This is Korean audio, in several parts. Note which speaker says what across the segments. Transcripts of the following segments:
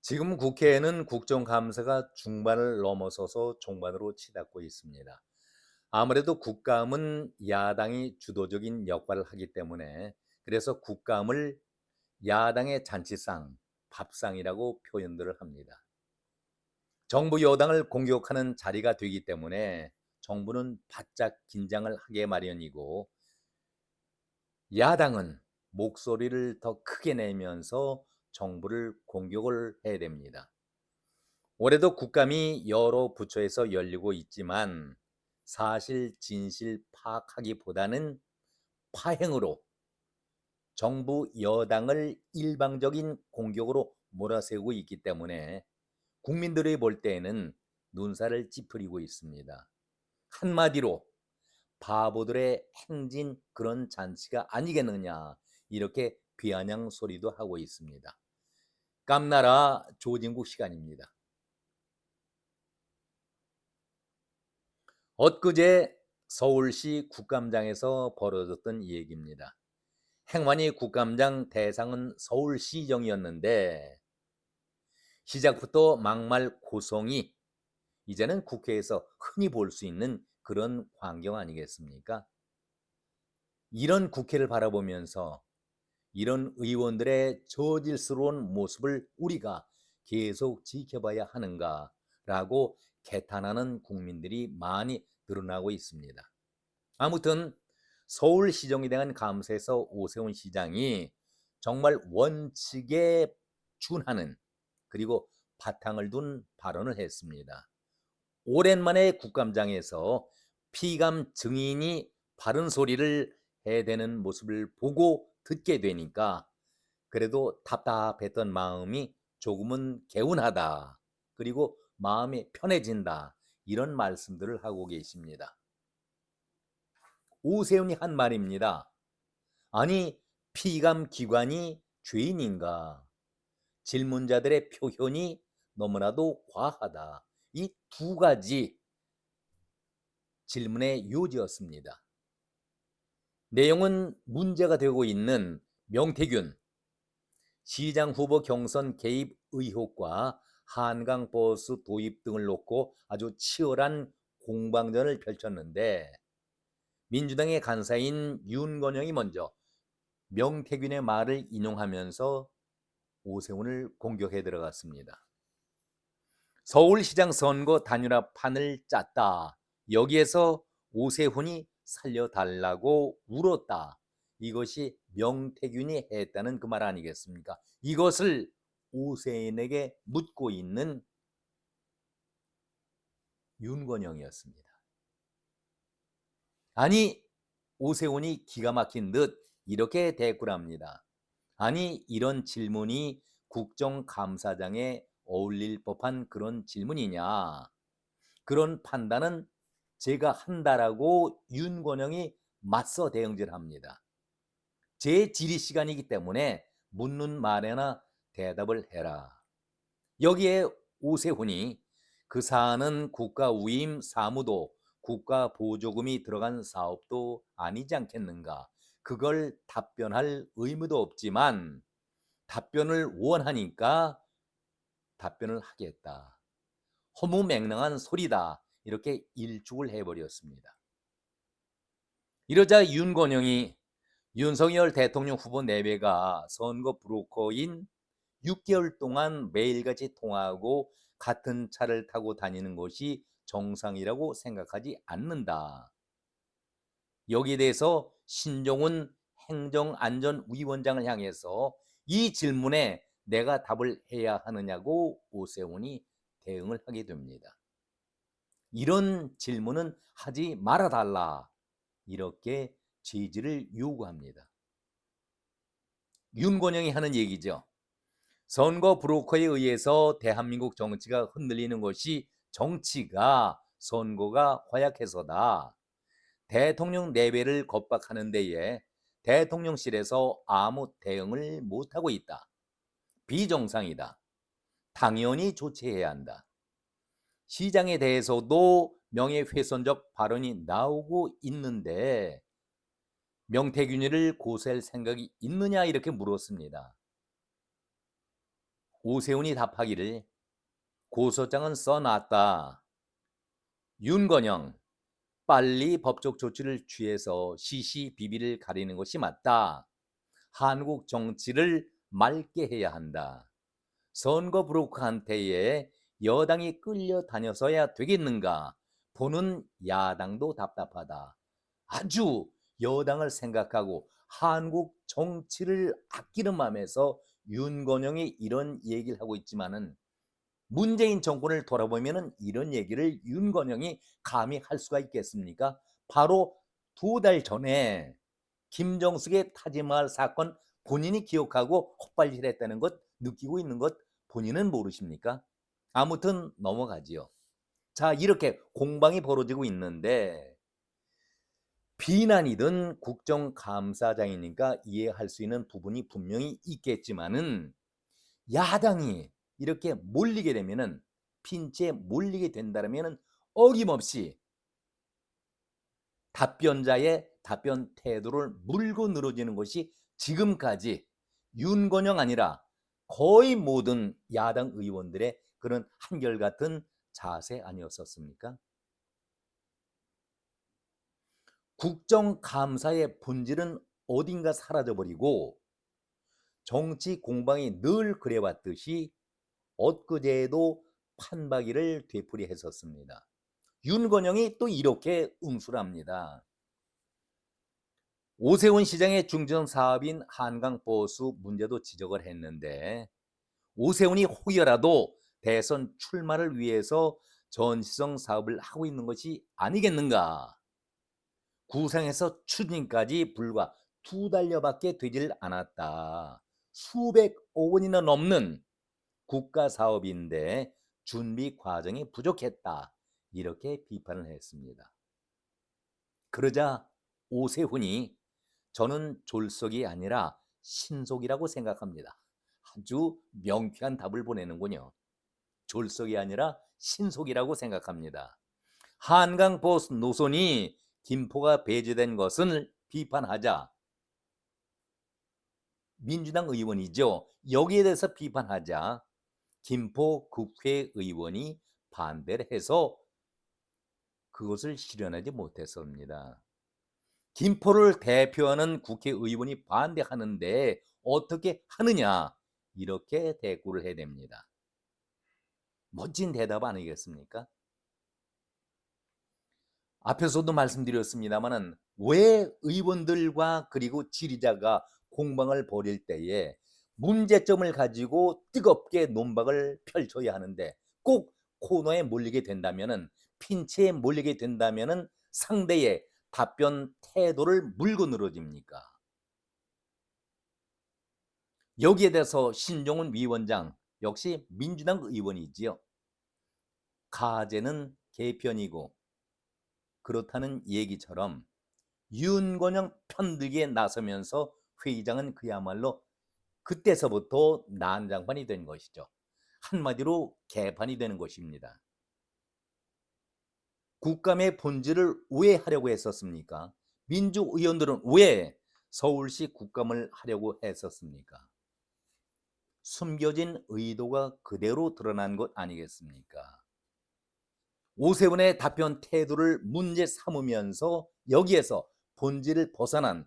Speaker 1: 지금 국회에는 국정감사가 중반을 넘어서서 종반으로 치닫고 있습니다. 아무래도 국감은 야당이 주도적인 역할을 하기 때문에 그래서 국감을 야당의 잔치상, 밥상이라고 표현들을 합니다. 정부 여당을 공격하는 자리가 되기 때문에 정부는 바짝 긴장을 하게 마련이고 야당은 목소리를 더 크게 내면서 정부를 공격을 해야 됩니다. 올해도 국감이 여러 부처에서 열리고 있지만 사실 진실 파악하기보다는 파행으로 정부 여당을 일방적인 공격으로 몰아세우고 있기 때문에 국민들이 볼 때에는 눈살을 찌푸리고 있습니다. 한마디로 바보들의 행진 그런 잔치가 아니겠느냐 이렇게 비아냥 소리도 하고 있습니다. 깜나라 조진국 시간입니다. 엊그제 서울시 국감장에서 벌어졌던 얘기입니다. 행완위 국감장 대상은 서울시정이었는데 시작부터 막말 고성이 이제는 국회에서 흔히 볼 수 있는 그런 광경 아니겠습니까? 이런 국회를 바라보면서 이런 의원들의 저질스러운 모습을 우리가 계속 지켜봐야 하는가라고 개탄하는 국민들이 많이 늘어나고 있습니다. 아무튼 서울시정에 대한 감사에서 오세훈 시장이 정말 원칙에 준하는 그리고 바탕을 둔 발언을 했습니다. 오랜만에 국감장에서 피감 증인이 바른 소리를 해대는 모습을 보고 듣게 되니까 그래도 답답했던 마음이 조금은 개운하다. 그리고 마음이 편해진다. 이런 말씀들을 하고 계십니다. 오세훈이 한 말입니다. 아니, 피감 기관이 죄인인가? 질문자들의 표현이 너무나도 과하다. 이 두 가지 질문의 요지였습니다. 내용은 문제가 되고 있는 명태균 시장 후보 경선 개입 의혹과 한강버스 도입 등을 놓고 아주 치열한 공방전을 펼쳤는데 민주당의 간사인 윤건영이 먼저 명태균의 말을 인용하면서 오세훈을 공격해 들어갔습니다. 서울시장 선거 단일화판을 짰다. 여기에서 오세훈이 살려달라고 울었다. 이것이 명태균이 했다는 그 말 아니겠습니까? 이것을 오세훈에게 묻고 있는 윤건영이었습니다. 아니, 오세훈이 기가 막힌 듯 이렇게 대꾸를 합니다. 아니, 이런 질문이 국정감사장에 어울릴 법한 그런 질문이냐? 그런 판단은 제가 한다라고 윤건영이 맞서 대응질합니다. 제 질의 시간이기 때문에 묻는 말에나 대답을 해라. 여기에 오세훈이 그 사안은 국가우임 사무도 국가보조금이 들어간 사업도 아니지 않겠는가. 그걸 답변할 의무도 없지만 답변을 원하니까 답변을 하겠다. 허무맹랑한 소리다. 이렇게 일축을 해버렸습니다. 이러자 윤건영이 윤석열 대통령 후보 내외가 선거 브로커인 6개월 동안 매일같이 통화하고 같은 차를 타고 다니는 것이 정상이라고 생각하지 않는다. 여기에 대해서 신종훈 행정안전위원장을 향해서 이 질문에 내가 답을 해야 하느냐고 오세훈이 대응을 하게 됩니다. 이런 질문은 하지 말아달라. 이렇게 제지를 요구합니다. 윤건영이 하는 얘기죠. 선거 브로커에 의해서 대한민국 정치가 흔들리는 것이 정치가 선거가 허약해서다. 대통령 내외를 겁박하는 데에 대통령실에서 아무 대응을 못하고 있다. 비정상이다. 당연히 조치해야 한다. 시장에 대해서도 명예훼손적 발언이 나오고 있는데 명태균이를 고소할 생각이 있느냐 이렇게 물었습니다. 오세훈이 답하기를 고소장은 써놨다. 윤건영 빨리 법적 조치를 취해서 시시비비를 가리는 것이 맞다. 한국 정치를 맑게 해야 한다. 선거 브로커한테에 여당이 끌려다녀서야 되겠는가? 보는 야당도 답답하다. 아주 여당을 생각하고 한국 정치를 아끼는 마음에서 윤건영이 이런 얘기를 하고 있지만은 문재인 정권을 돌아보면은 이런 얘기를 윤건영이 감히 할 수가 있겠습니까? 바로 2달 전에 김정숙의 타지마할 사건 본인이 기억하고 헛발질했다는 것 느끼고 있는 것 본인은 모르십니까? 아무튼 넘어가지요. 자, 이렇게 공방이 벌어지고 있는데 비난이든 국정감사장이니까 이해할 수 있는 부분이 분명히 있겠지만은 야당이 이렇게 몰리게 되면은 핀치에 몰리게 된다면은 어김없이 답변자의 답변 태도를 물고 늘어지는 것이 지금까지 윤건영 아니라 거의 모든 야당 의원들의 그런 한결같은 자세 아니었었습니까? 국정감사의 본질은 어딘가 사라져버리고 정치 공방이 늘 그래왔듯이 엊그제에도 판박이를 되풀이했었습니다. 윤건영이 또 이렇게 응수합니다. 오세훈 시장의 중점 사업인 한강보수 문제도 지적을 했는데 오세훈이 혹여라도 대선 출마를 위해서 전시성 사업을 하고 있는 것이 아니겠는가? 구상에서 추진까지 불과 2달여밖에 되질 않았다. 수백억 원이나 넘는 국가 사업인데 준비 과정이 부족했다. 이렇게 비판을 했습니다. 그러자 오세훈이 저는 졸속이 아니라 신속이라고 생각합니다. 아주 명쾌한 답을 보내는군요. 졸속이 아니라 신속이라고 생각합니다. 한강 버스 노선이 김포가 배제된 것을 비판하자 민주당 의원이죠. 여기에 대해서 비판하자 김포 국회의원이 반대를 해서 그것을 실현하지 못했습니다. 김포를 대표하는 국회의원이 반대하는데 어떻게 하느냐 이렇게 대꾸를 해야 됩니다. 멋진 대답 아니겠습니까? 앞에서도 말씀드렸습니다마는 왜 의원들과 그리고 지지자가 공방을 벌일 때에 문제점을 가지고 뜨겁게 논박을 펼쳐야 하는데 꼭 코너에 몰리게 된다면은 핀치에 몰리게 된다면은 상대의 답변 태도를 물고 늘어집니까? 여기에 대해서 신종훈 위원장 역시 민주당 의원이지요. 가제는 개편이고 그렇다는 얘기처럼 윤건영 편들기에 나서면서 회의장은 그야말로 그때서부터 난장판이 된 것이죠. 한마디로 개판이 되는 것입니다. 국감의 본질을 왜 하려고 했었습니까? 민주의원들은 왜 서울시 국감을 하려고 했었습니까? 숨겨진 의도가 그대로 드러난 것 아니겠습니까? 오세훈의 답변 태도를 문제 삼으면서 여기에서 본질을 벗어난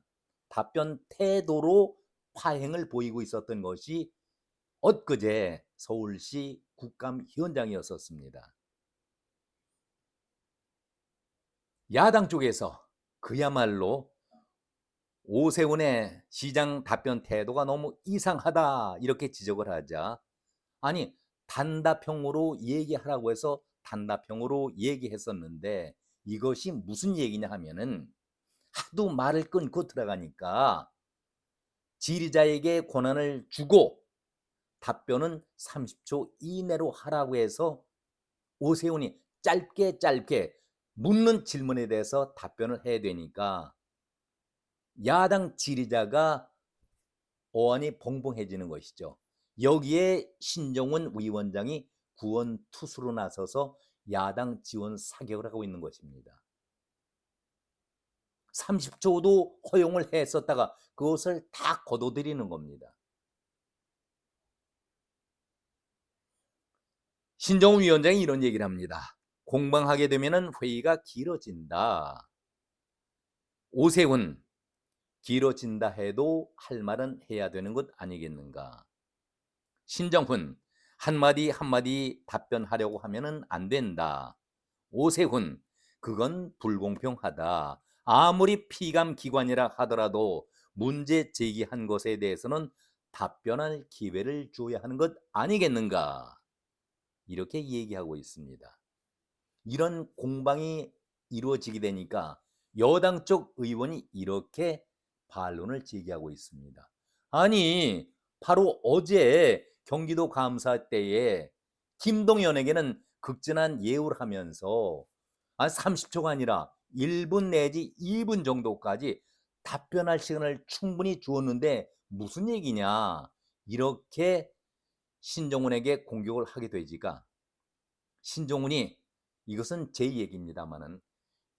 Speaker 1: 답변 태도로 파행을 보이고 있었던 것이 엊그제 서울시 국감 현장이었었습니다. 야당 쪽에서 그야말로 오세훈의 시장 답변 태도가 너무 이상하다 이렇게 지적을 하자 아니 단답형으로 얘기하라고 해서 단답형으로 얘기했었는데 이것이 무슨 얘기냐 하면은 하도 말을 끊고 들어가니까 지리자에게 권한을 주고 답변은 30초 이내로 하라고 해서 오세훈이 짧게 묻는 질문에 대해서 답변을 해야 되니까 야당 지리자가 어안이 벙벙해지는 것이죠. 여기에 신정훈 위원장이 구원 투수로 나서서 야당 지원 사격을 하고 있는 것입니다. 30초도 허용을 했었다가 그것을 다 거둬들이는 겁니다. 신정훈 위원장이 이런 얘기를 합니다. 공방하게 되면 회의가 길어진다. 오세훈, 길어진다 해도 할 말은 해야 되는 것 아니겠는가. 신정훈, 한마디 한마디 답변하려고 하면은 안 된다. 오세훈, 그건 불공평하다. 아무리 피감 기관이라 하더라도 문제 제기한 것에 대해서는 답변할 기회를 줘야 하는 것 아니겠는가. 이렇게 얘기하고 있습니다. 이런 공방이 이루어지게 되니까 여당 쪽 의원이 이렇게 반론을 제기하고 있습니다. 아니, 바로 어제 경기도 감사 때에 김동연에게는 극진한 예우를 하면서 30초가 아니라 1분 내지 2분 정도까지 답변할 시간을 충분히 주었는데 무슨 얘기냐, 이렇게 신정훈에게 공격을 하게 되지가, 신정훈이 이것은 제 얘기입니다만은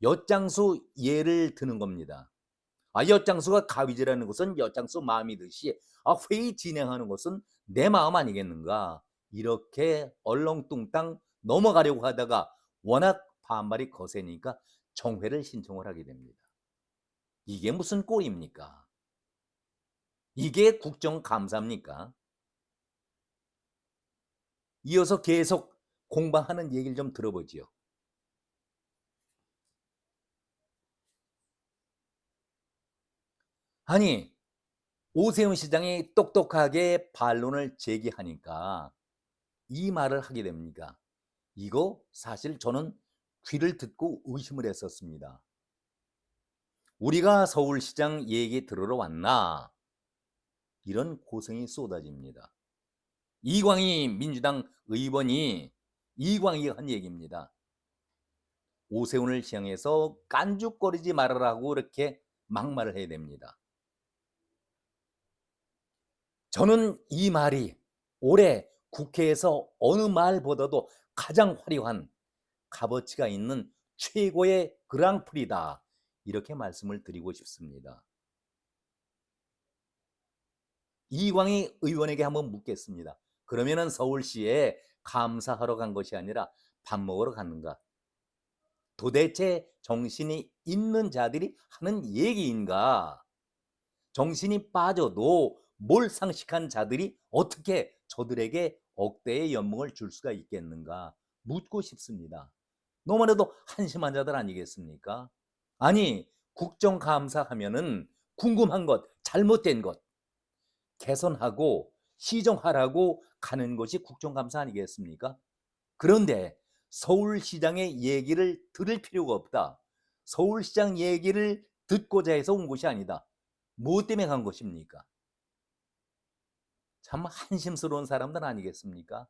Speaker 1: 엿장수 예를 드는 겁니다. 엿장수가 가위질하는 것은 엿장수 마음이듯이 회의 진행하는 것은 내 마음 아니겠는가, 이렇게 얼렁뚱땅 넘어가려고 하다가 워낙 반발이 거세니까 정회를 신청을 하게 됩니다. 이게 무슨 꼴입니까? 이게 국정감사입니까? 이어서 계속 공방하는 얘기를 좀 들어보지요. 아니, 오세훈 시장이 똑똑하게 반론을 제기하니까 이 말을 하게 됩니까? 이거 사실 저는 귀를 듣고 의심을 했었습니다. 우리가 서울시장 얘기 들으러 왔나? 이런 고성이 쏟아집니다. 이광희 민주당 의원이, 이광희가 한 얘기입니다. 오세훈을 향해서 깐죽거리지 말아라고 이렇게 막말을 해야 됩니다. 저는 이 말이 올해 국회에서 어느 말보다도 가장 화려한 값어치가 있는 최고의 그랑프리다, 이렇게 말씀을 드리고 싶습니다. 이광희 의원에게 한번 묻겠습니다. 그러면은 서울시에 감사하러 간 것이 아니라 밥 먹으러 갔는가? 도대체 정신이 있는 자들이 하는 얘기인가? 정신이 빠져도 몰상식한 자들이 어떻게 저들에게 억대의 연봉을 줄 수가 있겠는가 묻고 싶습니다. 너무나도 한심한 자들 아니겠습니까? 아니, 국정감사 하면은 궁금한 것, 잘못된 것 개선하고 시정하라고 가는 것이 국정감사 아니겠습니까? 그런데 서울시장의 얘기를 들을 필요가 없다, 서울시장 얘기를 듣고자 해서 온 것이 아니다, 뭐 때문에 간 것입니까? 참 한심스러운 사람들 아니겠습니까?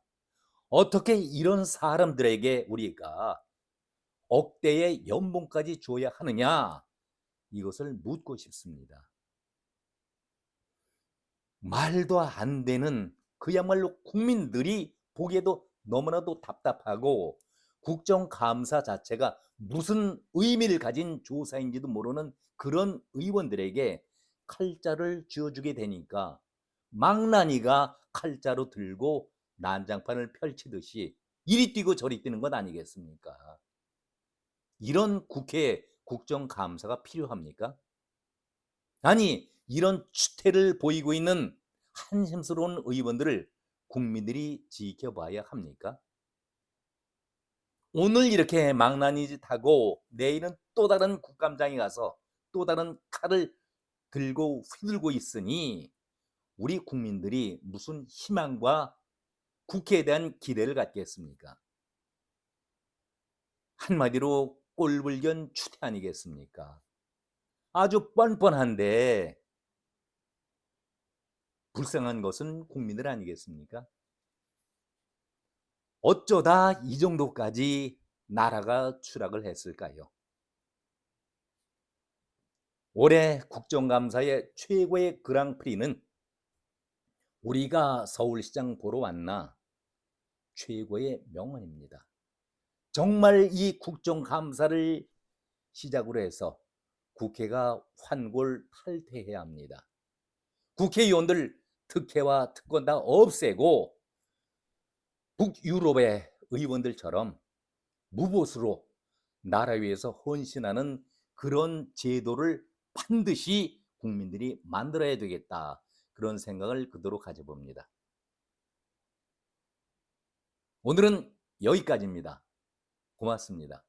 Speaker 1: 어떻게 이런 사람들에게 우리가 억대의 연봉까지 줘야 하느냐, 이것을 묻고 싶습니다. 말도 안 되는, 그야말로 국민들이 보기에도 너무나도 답답하고 국정감사 자체가 무슨 의미를 가진 조사인지도 모르는 그런 의원들에게 칼자를 쥐어주게 되니까 망나니가 칼자루 들고 난장판을 펼치듯이 이리 뛰고 저리 뛰는 것 아니겠습니까? 이런 국회 국정감사가 필요합니까? 아니, 이런 추태를 보이고 있는 한심스러운 의원들을 국민들이 지켜봐야 합니까? 오늘 이렇게 망나니 짓하고 내일은 또 다른 국감장에 가서 또 다른 칼을 들고 휘둘고 있으니 우리 국민들이 무슨 희망과 국회에 대한 기대를 갖겠습니까? 한마디로 꼴불견 추태 아니겠습니까? 아주 뻔뻔한데 불쌍한 것은 국민들 아니겠습니까? 어쩌다 이 정도까지 나라가 추락을 했을까요? 올해 국정감사의 최고의 그랑프리는 우리가 서울시장 보러 왔나, 최고의 명언입니다. 정말 이 국정감사를 시작으로 해서 국회가 환골탈퇴해야 합니다. 국회의원들 특혜와 특권 다 없애고 북유럽의 의원들처럼 무보수로 나라 위해서 헌신하는 그런 제도를 반드시 국민들이 만들어야 되겠다. 그런 생각을 그대로 가져봅니다. 오늘은 여기까지입니다. 고맙습니다.